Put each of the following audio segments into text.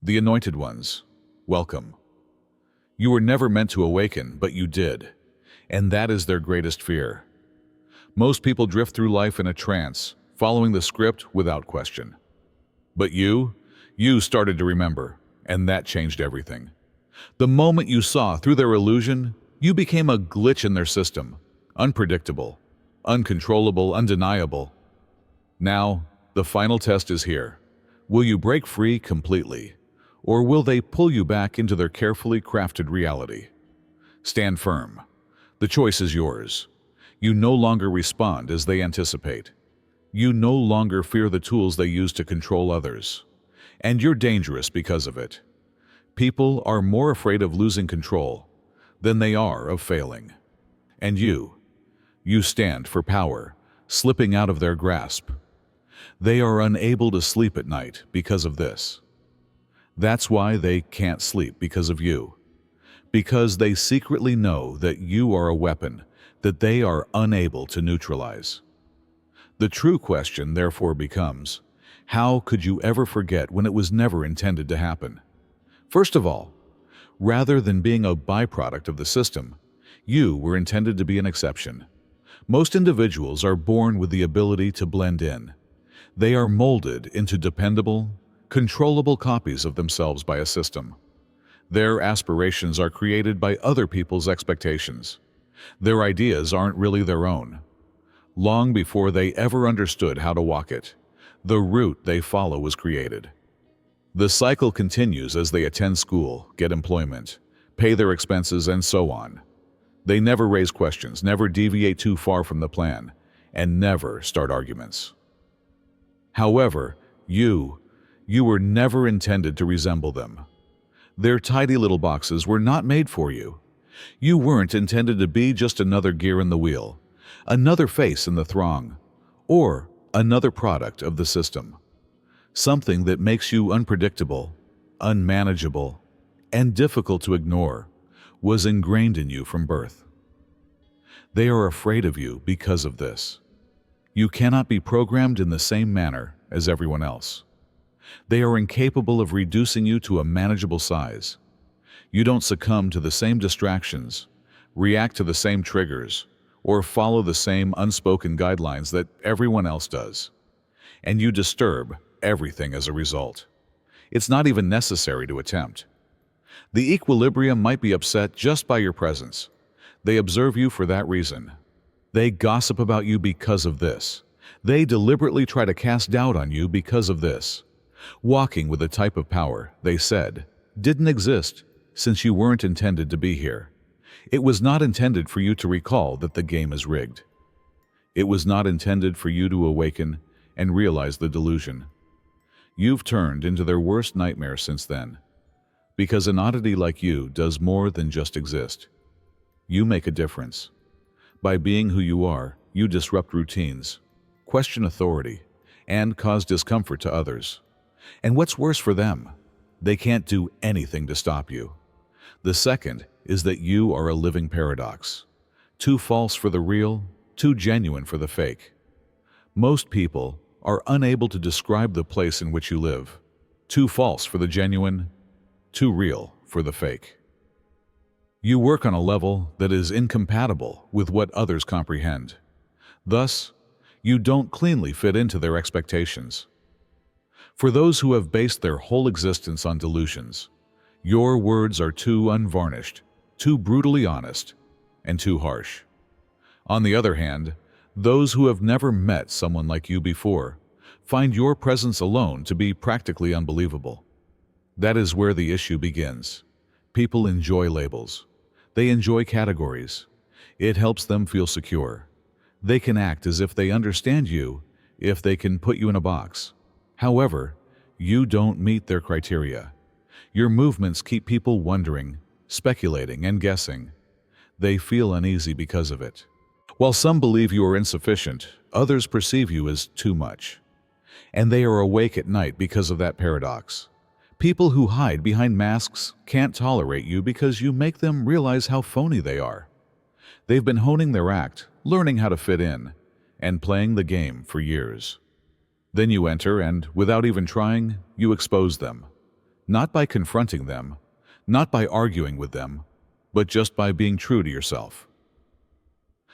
The anointed ones, welcome. You were never meant to awaken, but you did, and that is their greatest fear. Most people drift through life in a trance, following the script without question. But you started to remember, and that changed everything. The moment you saw through their illusion, you became a glitch in their system, unpredictable, uncontrollable, undeniable. Now, the final test is here. Will you break free completely, or will they pull you back into their carefully crafted reality? Stand firm. The choice is yours. You no longer respond as they anticipate. You no longer fear the tools they use to control others. And you're dangerous because of it. People are more afraid of losing control than they are of failing. And you stand for power, slipping out of their grasp. They are unable to sleep at night because of this. That's why they can't sleep because of you. Because they secretly know that you are a weapon that they are unable to neutralize. The true question therefore becomes, how could you ever forget when it was never intended to happen? First of all, rather than being a byproduct of the system, you were intended to be an exception. Most individuals are born with the ability to blend in. They are molded into dependable, controllable copies of themselves by a system. Their aspirations are created by other people's expectations. Their ideas aren't really their own. Long before they ever understood how to walk it, the route they follow was created. The cycle continues as they attend school, get employment, pay their expenses, and so on. They never raise questions, never deviate too far from the plan, and never start arguments. However, you were never intended to resemble them. Their tidy little boxes were not made for you. You weren't intended to be just another gear in the wheel, another face in the throng, or another product of the system. Something that makes you unpredictable, unmanageable, and difficult to ignore was ingrained in you from birth. They are afraid of you because of this. You cannot be programmed in the same manner as everyone else. They are incapable of reducing you to a manageable size. You don't succumb to the same distractions, react to the same triggers, or follow the same unspoken guidelines that everyone else does. And you disturb everything as a result. It's not even necessary to attempt. The equilibrium might be upset just by your presence. They observe you for that reason. They gossip about you because of this. They deliberately try to cast doubt on you because of this. Walking with a type of power, they said, didn't exist since you weren't intended to be here. It was not intended for you to recall that the game is rigged. It was not intended for you to awaken and realize the delusion. You've turned into their worst nightmare since then. Because an oddity like you does more than just exist. You make a difference. By being who you are, you disrupt routines, question authority, and cause discomfort to others. And what's worse for them, they can't do anything to stop you. The second is that you are a living paradox. Too false for the real, too genuine for the fake. Most people are unable to describe the place in which you live. Too false for the genuine, too real for the fake. You work on a level that is incompatible with what others comprehend. Thus, you don't cleanly fit into their expectations. For those who have based their whole existence on delusions, your words are too unvarnished, too brutally honest, and too harsh. On the other hand, those who have never met someone like you before find your presence alone to be practically unbelievable. That is where the issue begins. People enjoy labels. They enjoy categories. It helps them feel secure. They can act as if they understand you if they can put you in a box. However, you don't meet their criteria. Your movements keep people wondering, speculating, and guessing. They feel uneasy because of it. While some believe you are insufficient, others perceive you as too much. And they are awake at night because of that paradox. People who hide behind masks can't tolerate you because you make them realize how phony they are. They've been honing their act, learning how to fit in, and playing the game for years. Then you enter and, without even trying, you expose them. not by confronting them, not by arguing with them, but just by being true to yourself.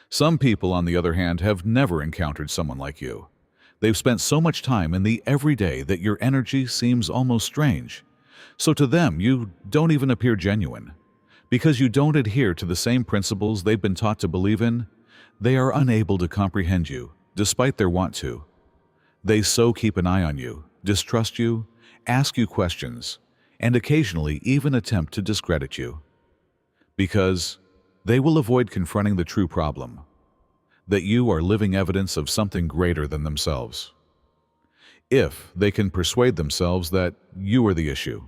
Some people, on the other hand, have never encountered someone like you. They've spent so much time in the everyday that your energy seems almost strange. So to them, you don't even appear genuine. Because you don't adhere to the same principles they've been taught to believe in, they are unable to comprehend you, despite their want to. They so keep an eye on you, distrust you, ask you questions, and occasionally even attempt to discredit you. Because they will avoid confronting the true problem, that you are living evidence of something greater than themselves. If they can persuade themselves that you are the issue.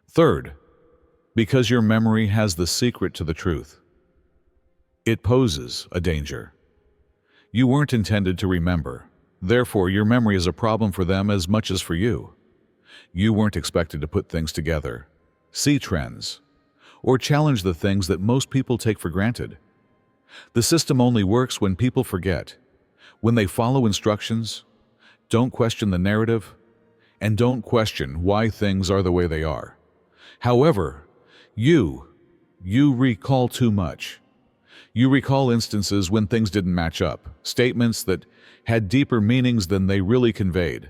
Third, because your memory has the secret to the truth. It poses a danger. You weren't intended to remember. Therefore, your memory is a problem for them as much as for you. You weren't expected to put things together, see trends, or challenge the things that most people take for granted. The system only works when people forget, when they follow instructions, don't question the narrative, and don't question why things are the way they are. However, you recall too much. You recall instances when things didn't match up, statements that had deeper meanings than they really conveyed,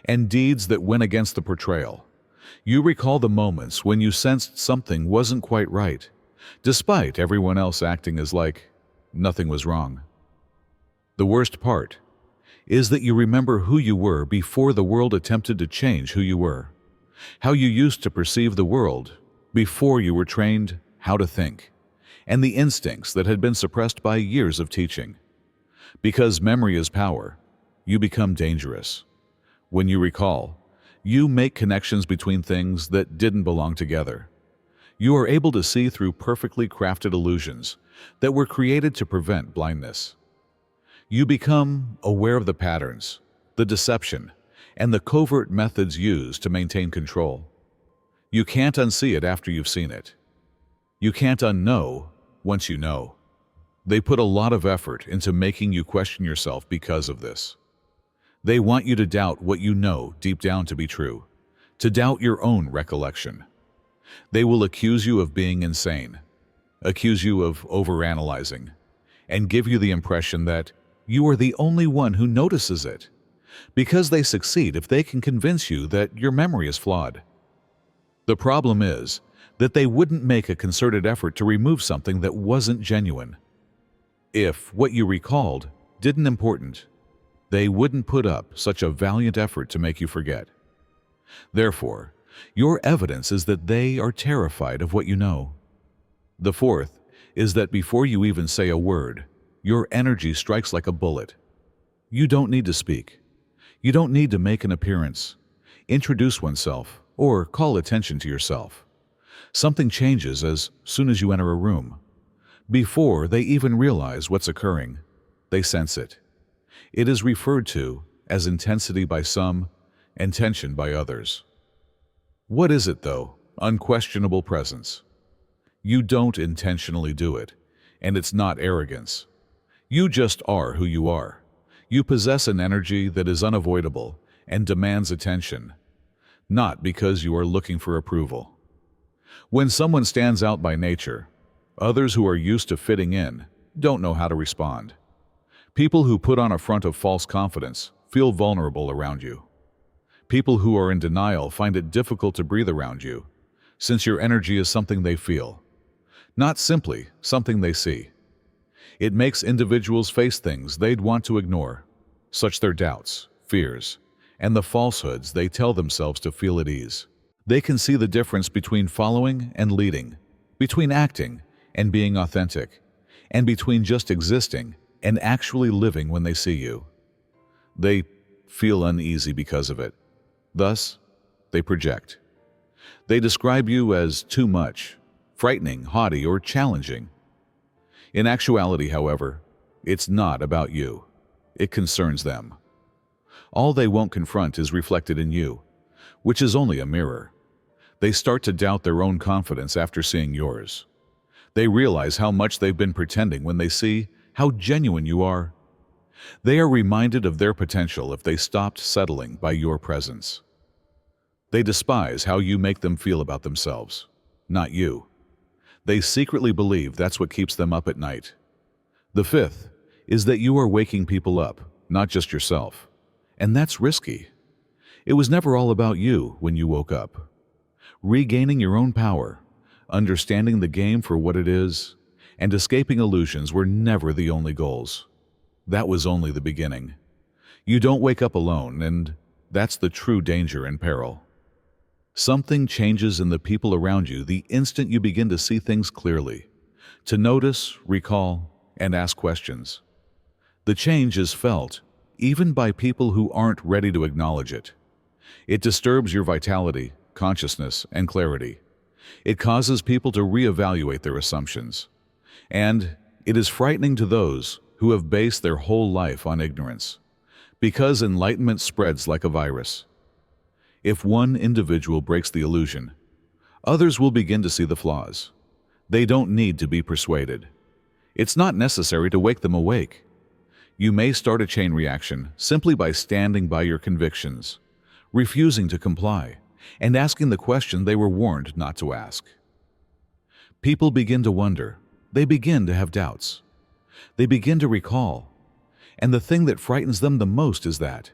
and deeds that went against the portrayal. You recall the moments when you sensed something wasn't quite right, despite everyone else acting as like nothing was wrong. The worst part is that you remember who you were before the world attempted to change who you were, how you used to perceive the world before you were trained how to think, and the instincts that had been suppressed by years of teaching. Because memory is power, you become dangerous. When you recall, you make connections between things that didn't belong together. You are able to see through perfectly crafted illusions that were created to prevent blindness. You become aware of the patterns, the deception, and the covert methods used to maintain control. You can't unsee it after you've seen it. You can't unknow once you know. They put a lot of effort into making you question yourself because of this. They want you to doubt what you know deep down to be true, to doubt your own recollection. They will accuse you of being insane, accuse you of overanalyzing, and give you the impression that you are the only one who notices it, because they succeed if they can convince you that your memory is flawed. The problem is that they wouldn't make a concerted effort to remove something that wasn't genuine. If what you recalled didn't important, they wouldn't put up such a valiant effort to make you forget. Therefore, your evidence is that they are terrified of what you know. The fourth is that before you even say a word, your energy strikes like a bullet. You don't need to speak. You don't need to make an appearance, introduce oneself, or call attention to yourself. Something changes as soon as you enter a room. Before they even realize what's occurring, they sense it. It is referred to as intensity by some and tension by others. What is it, though? Unquestionable presence. You don't intentionally do it, and it's not arrogance. You just are who you are. You possess an energy that is unavoidable and demands attention, not because you are looking for approval. When someone stands out by nature, others who are used to fitting in don't know how to respond. People who put on a front of false confidence feel vulnerable around you. People who are in denial find it difficult to breathe around you, since your energy is something they feel, not simply something they see. It makes individuals face things they'd want to ignore, such their doubts, fears, and the falsehoods they tell themselves to feel at ease. They can see the difference between following and leading, between acting and being authentic, and between just existing and actually living when they see you. They feel uneasy because of it. Thus, they project. They describe you as too much, frightening, haughty, or challenging. In actuality, however, it's not about you. It concerns them. All they won't confront is reflected in you, which is only a mirror. They start to doubt their own confidence after seeing yours. They realize how much they've been pretending when they see how genuine you are. They are reminded of their potential if they stopped settling by your presence. They despise how you make them feel about themselves, not you. They secretly believe that's what keeps them up at night. The fifth is that you are waking people up, not just yourself. And that's risky. It was never all about you when you woke up. Regaining your own power, understanding the game for what it is, and escaping illusions were never the only goals. That was only the beginning. You don't wake up alone, and that's the true danger and peril. Something changes in the people around you the instant you begin to see things clearly, to notice, recall, and ask questions. The change is felt, even by people who aren't ready to acknowledge it. It disturbs your vitality, consciousness, and clarity. It causes people to reevaluate their assumptions. And it is frightening to those who have based their whole life on ignorance, because enlightenment spreads like a virus. If one individual breaks the illusion, others will begin to see the flaws. They don't need to be persuaded. It's not necessary to wake them awake. You may start a chain reaction simply by standing by your convictions, refusing to comply, and asking the question they were warned not to ask. People begin to wonder. They begin to have doubts. They begin to recall. And the thing that frightens them the most is that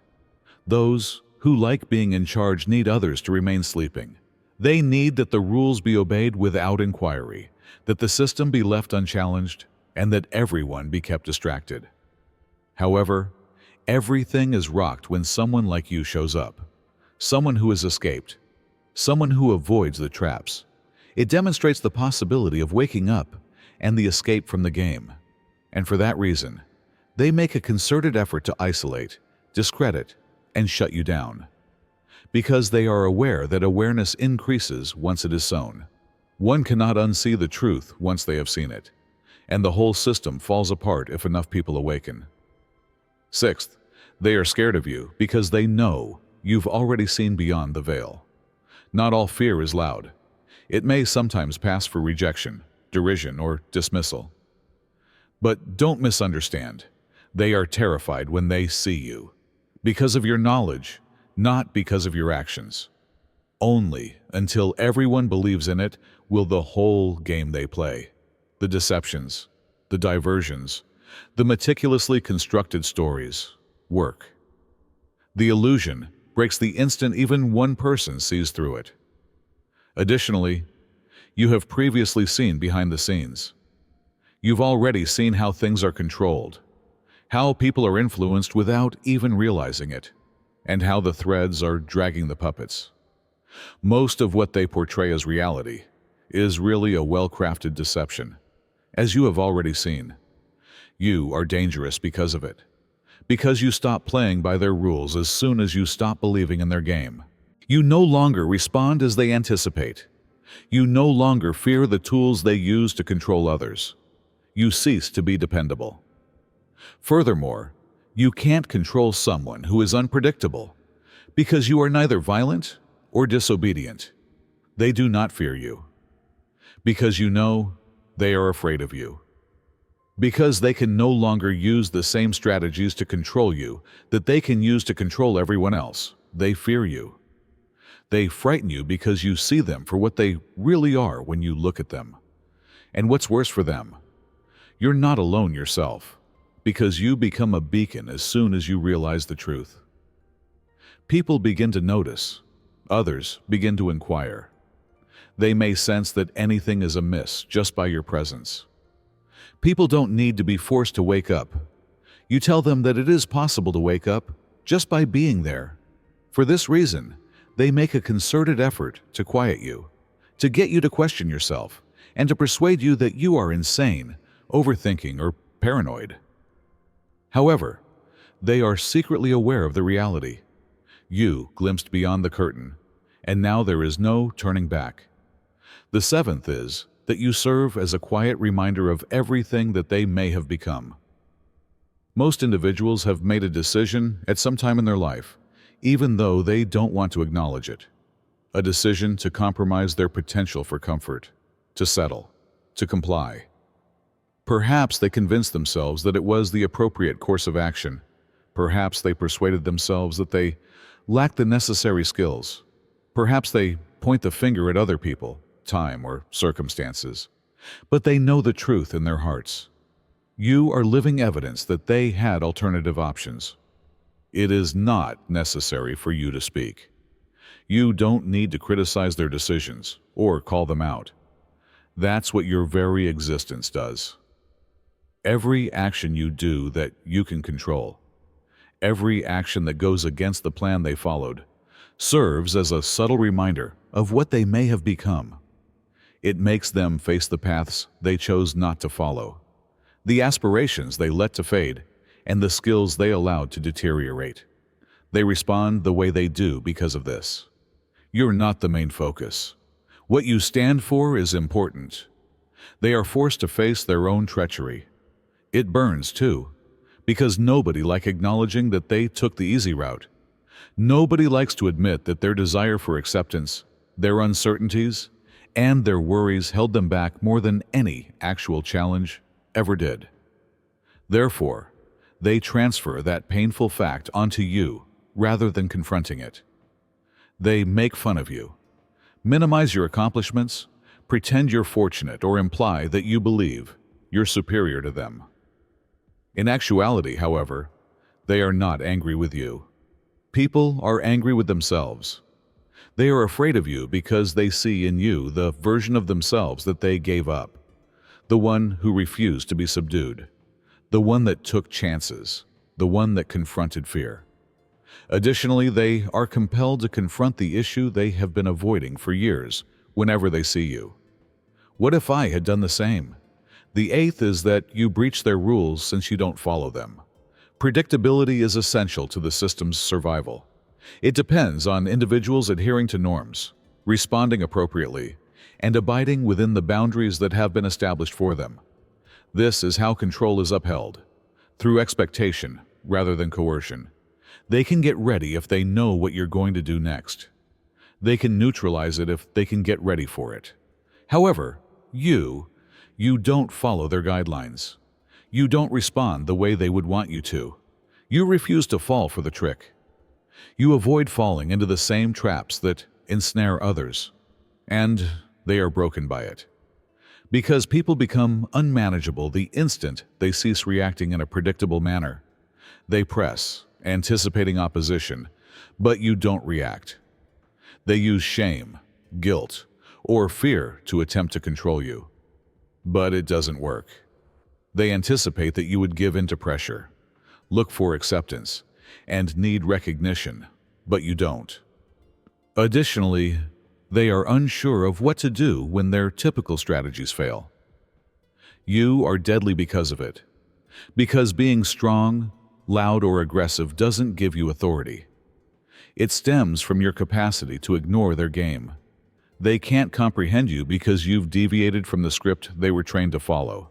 those who like being in charge need others to remain sleeping. They need that the rules be obeyed without inquiry, that the system be left unchallenged, and that everyone be kept distracted. However, everything is rocked when someone like you shows up, someone who has escaped, someone who avoids the traps. It demonstrates the possibility of waking up and the escape from the game. And for that reason, they make a concerted effort to isolate, discredit, and shut you down. Because they are aware that awareness increases once it is sown. One cannot unsee the truth once they have seen it, and the whole system falls apart if enough people awaken. Sixth, they are scared of you because they know you've already seen beyond the veil. Not all fear is loud. It may sometimes pass for rejection, derision, or dismissal. But don't misunderstand. They are terrified when they see you, because of your knowledge, not because of your actions. Only until everyone believes in it will the whole game they play, the deceptions, the diversions, the meticulously constructed stories, work. The illusion breaks the instant even one person sees through it. Additionally, you have previously seen behind the scenes. You've already seen how things are controlled, how people are influenced without even realizing it, and how the threads are dragging the puppets. Most of what they portray as reality is really a well-crafted deception. As you have already seen, you are dangerous because of it, because you stop playing by their rules as soon as you stop believing in their game. You no longer respond as they anticipate. You no longer fear the tools they use to control others. You cease to be dependable. Furthermore, you can't control someone who is unpredictable because you are neither violent or disobedient. They do not fear you because you know they are afraid of you. Because they can no longer use the same strategies to control you that they can use to control everyone else. They fear you. They frighten you because you see them for what they really are when you look at them. And what's worse for them, you're not alone yourself, because you become a beacon as soon as you realize the truth. People begin to notice. Others begin to inquire. They may sense that anything is amiss just by your presence. People don't need to be forced to wake up. You tell them that it is possible to wake up just by being there. For this reason, they make a concerted effort to quiet you, to get you to question yourself, and to persuade you that you are insane, overthinking, or paranoid. However, they are secretly aware of the reality. You glimpsed beyond the curtain, and now there is no turning back. The seventh is that you serve as a quiet reminder of everything that they may have become. Most individuals have made a decision at some time in their life, even though they don't want to acknowledge it. A decision to compromise their potential for comfort, to settle, to comply. Perhaps they convinced themselves that it was the appropriate course of action. Perhaps they persuaded themselves that they lacked the necessary skills. Perhaps they point the finger at other people, time, or circumstances, but they know the truth in their hearts. You are living evidence that they had alternative options. It is not necessary for you to speak. You don't need to criticize their decisions or call them out. That's what your very existence does. Every action you do that you can control, every action that goes against the plan they followed, serves as a subtle reminder of what they may have become. It makes them face the paths they chose not to follow, the aspirations they let to fade, and the skills they allowed to deteriorate. They respond the way they do because of this. You're not the main focus. What you stand for is important. They are forced to face their own treachery. It burns, too, because nobody likes acknowledging that they took the easy route. Nobody likes to admit that their desire for acceptance, their uncertainties, and their worries held them back more than any actual challenge ever did. Therefore, they transfer that painful fact onto you rather than confronting it. They make fun of you, minimize your accomplishments, pretend you're fortunate, or imply that you believe you're superior to them. In actuality, however, they are not angry with you. People are angry with themselves. They are afraid of you because they see in you the version of themselves that they gave up, the one who refused to be subdued, the one that took chances, the one that confronted fear. Additionally, they are compelled to confront the issue they have been avoiding for years whenever they see you. What if I had done the same? The eighth is that you breach their rules since you don't follow them. Predictability is essential to the system's survival. It depends on individuals adhering to norms, responding appropriately, and abiding within the boundaries that have been established for them. This is how control is upheld, through expectation rather than coercion. They can get ready if they know what you're going to do next. They can neutralize it if they can get ready for it. However, you don't follow their guidelines. You don't respond the way they would want you to. You refuse to fall for the trick. You avoid falling into the same traps that ensnare others, and they are broken by it. Because people become unmanageable the instant they cease reacting in a predictable manner. They press, anticipating opposition, but you don't react. They use shame, guilt, or fear to attempt to control you. But it doesn't work. They anticipate that you would give in to pressure, look for acceptance, and need recognition, but you don't. Additionally, they are unsure of what to do when their typical strategies fail. You are deadly because of it. Because being strong, loud, or aggressive doesn't give you authority. It stems from your capacity to ignore their game. They can't comprehend you because you've deviated from the script they were trained to follow,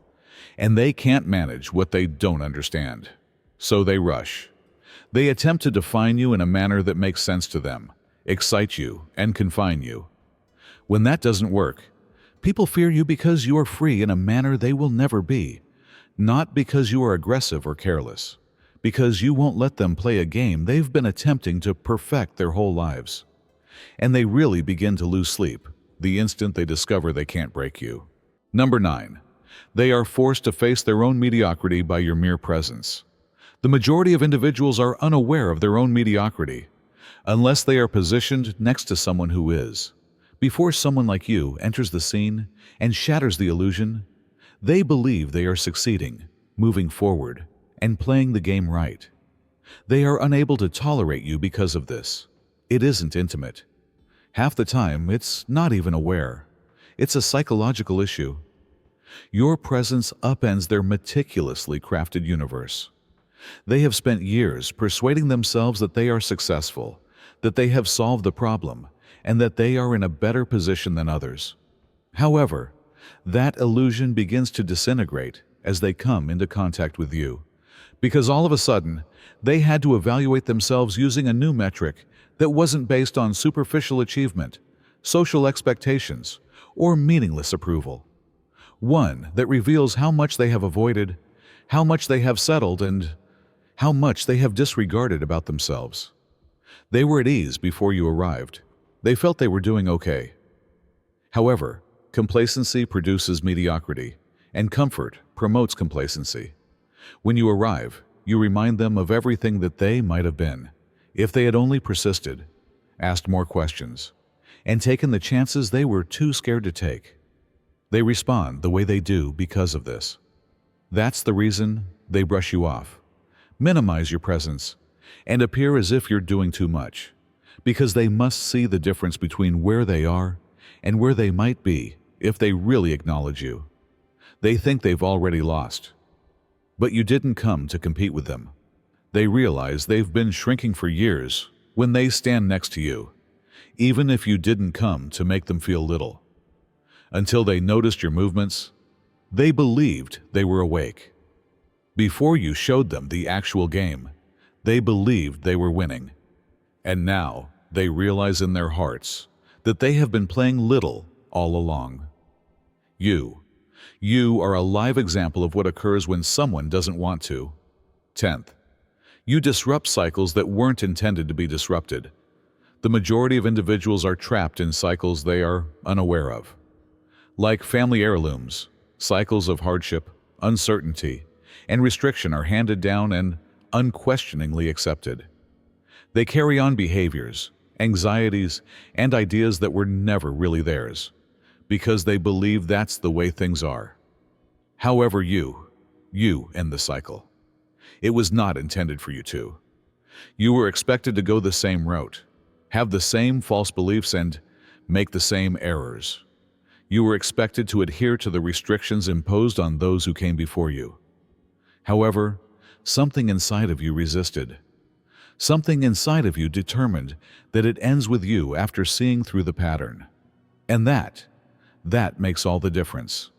and they can't manage what they don't understand. So they rush. They attempt to define you in a manner that makes sense to them, excite you, and confine you. When that doesn't work, people fear you because you are free in a manner they will never be, not because you are aggressive or careless, because you won't let them play a game they've been attempting to perfect their whole lives. And they really begin to lose sleep the instant they discover they can't break you. Number 9. They are forced to face their own mediocrity by your mere presence. The majority of individuals are unaware of their own mediocrity, unless they are positioned next to someone who is. Before someone like you enters the scene and shatters the illusion, they believe they are succeeding, moving forward, and playing the game right. They are unable to tolerate you because of this. It isn't intimate. Half the time, it's not even aware. It's a psychological issue. Your presence upends their meticulously crafted universe. They have spent years persuading themselves that they are successful, that they have solved the problem, and that they are in a better position than others. However, that illusion begins to disintegrate as they come into contact with you, because all of a sudden, they had to evaluate themselves using a new metric that wasn't based on superficial achievement, social expectations, or meaningless approval. One that reveals how much they have avoided, how much they have settled, and how much they have disregarded about themselves. They were at ease before you arrived. They felt they were doing okay. However, complacency produces mediocrity, and comfort promotes complacency. When you arrive, you remind them of everything that they might have been, if they had only persisted, asked more questions, and taken the chances they were too scared to take. They respond the way they do because of this. That's the reason they brush you off, minimize your presence, and appear as if you're doing too much, because they must see the difference between where they are and where they might be if they really acknowledge you. They think they've already lost. But you didn't come to compete with them. They realize they've been shrinking for years when they stand next to you, even if you didn't come to make them feel little. Until they noticed your movements, they believed they were awake. Before you showed them the actual game, they believed they were winning. And now they realize in their hearts that they have been playing little all along. You are a live example of what occurs when someone doesn't want to. 10th, you disrupt cycles that weren't intended to be disrupted. The majority of individuals are trapped in cycles they are unaware of. Like family heirlooms, cycles of hardship, uncertainty, and restriction are handed down and unquestioningly accepted. They carry on behaviors, anxieties, and ideas that were never really theirs, because they believe that's the way things are. However, you end the cycle. It was not intended for you to. You were expected to go the same route, have the same false beliefs, and make the same errors. You were expected to adhere to the restrictions imposed on those who came before you. However, something inside of you resisted. Something inside of you determined that it ends with you after seeing through the pattern. And that makes all the difference.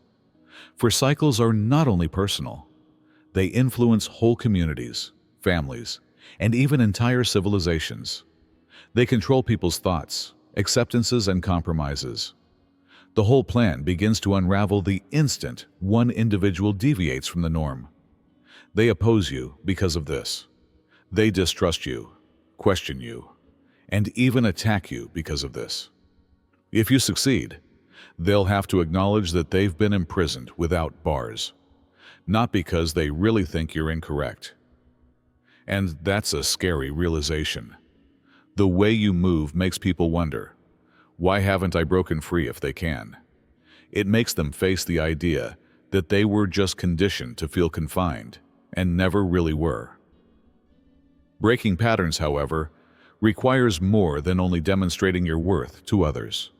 For cycles are not only personal, they influence whole communities, families, and even entire civilizations. They control people's thoughts, acceptances, and compromises. The whole plan begins to unravel the instant one individual deviates from the norm. They oppose you because of this. They distrust you, question you, and even attack you because of this. If you succeed, they'll have to acknowledge that they've been imprisoned without bars, not because they really think you're incorrect. And that's a scary realization. The way you move makes people wonder, why haven't I broken free if they can? It makes them face the idea that they were just conditioned to feel confined and never really were. Breaking patterns, however, requires more than only demonstrating your worth to others.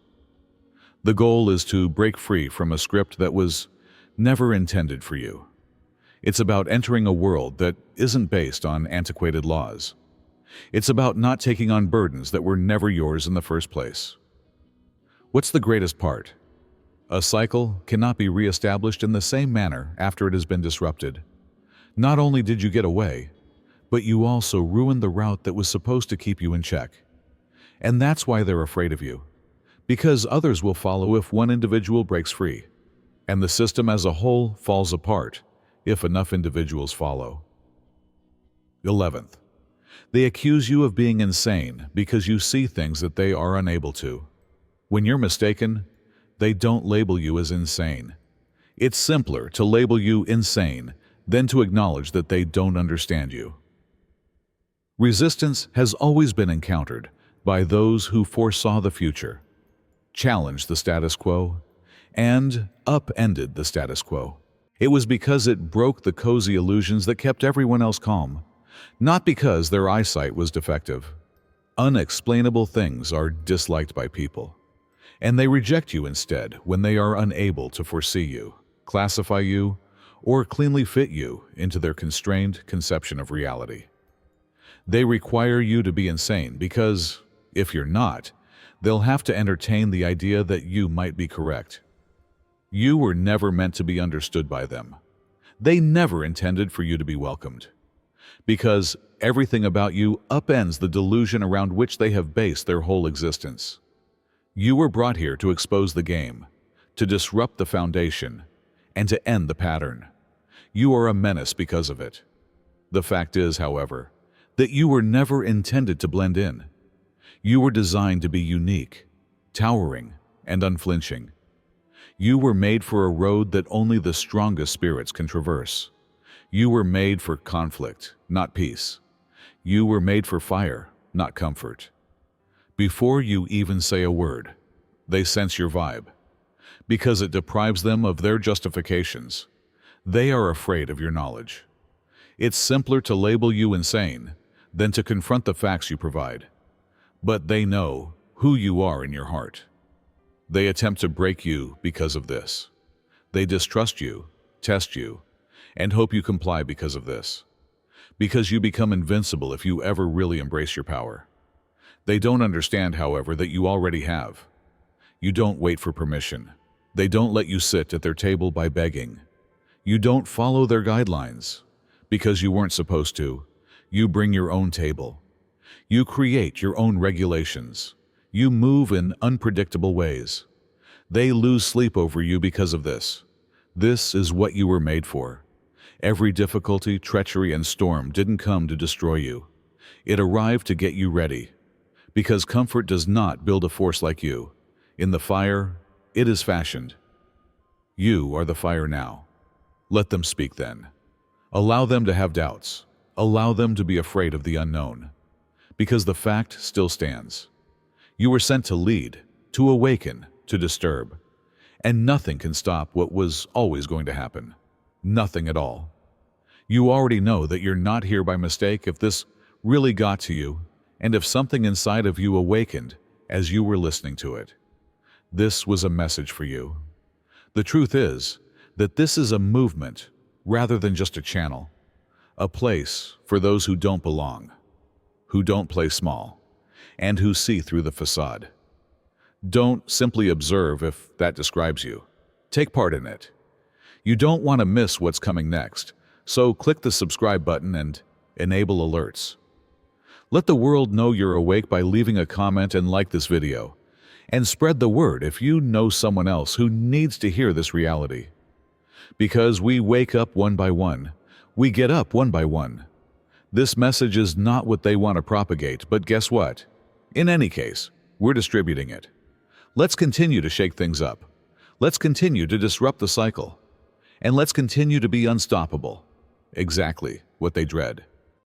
The goal is to break free from a script that was never intended for you. It's about entering a world that isn't based on antiquated laws. It's about not taking on burdens that were never yours in the first place. What's the greatest part? A cycle cannot be reestablished in the same manner after it has been disrupted. Not only did you get away, but you also ruined the route that was supposed to keep you in check. And that's why they're afraid of you. Because others will follow if one individual breaks free, and the system as a whole falls apart if enough individuals follow. 11th, they accuse you of being insane because you see things that they are unable to. When you're mistaken, they don't label you as insane. It's simpler to label you insane than to acknowledge that they don't understand you. Resistance has always been encountered by those who foresaw the future, challenged the status quo, and upended the status quo. It was because it broke the cozy illusions that kept everyone else calm, not because their eyesight was defective. Unexplainable things are disliked by people, and they reject you instead when they are unable to foresee you, classify you, or cleanly fit you into their constrained conception of reality. They require you to be insane because, if you're not, they'll have to entertain the idea that you might be correct. You were never meant to be understood by them. They never intended for you to be welcomed. Because everything about you upends the delusion around which they have based their whole existence. You were brought here to expose the game, to disrupt the foundation, and to end the pattern. You are a menace because of it. The fact is, however, that you were never intended to blend in. You were designed to be unique, towering, and unflinching. You were made for a road that only the strongest spirits can traverse. You were made for conflict, not peace. You were made for fire, not comfort. Before you even say a word, they sense your vibe. Because it deprives them of their justifications. They are afraid of your knowledge. It's simpler to label you insane than to confront the facts you provide. But they know who you are in your heart. They attempt to break you because of this. They distrust you, test you, and hope you comply because of this. Because you become invincible if you ever really embrace your power. They don't understand, however, that you already have. You don't wait for permission. They don't let you sit at their table by begging. You don't follow their guidelines. Because you weren't supposed to, you bring your own table. You create your own regulations. You move in unpredictable ways. They lose sleep over you because of this. This is what you were made for. Every difficulty, treachery, and storm didn't come to destroy you. It arrived to get you ready. Because comfort does not build a force like you. In the fire, it is fashioned. You are the fire now. Let them speak then. Allow them to have doubts. Allow them to be afraid of the unknown. Because the fact still stands. You were sent to lead, to awaken, to disturb. And nothing can stop what was always going to happen. Nothing at all. You already know that you're not here by mistake if this really got to you, and if something inside of you awakened as you were listening to it. This was a message for you. The truth is that this is a movement rather than just a channel, a place for those who don't belong, who don't play small, and who see through the facade. Don't simply observe if that describes you. Take part in it. You don't want to miss what's coming next, so click the subscribe button and enable alerts. Let the world know you're awake by leaving a comment and like this video. And spread the word if you know someone else who needs to hear this reality. Because we wake up one by one. We get up one by one. This message is not what they want to propagate, but guess what? In any case, we're distributing it. Let's continue to shake things up. Let's continue to disrupt the cycle. And let's continue to be unstoppable. Exactly what they dread.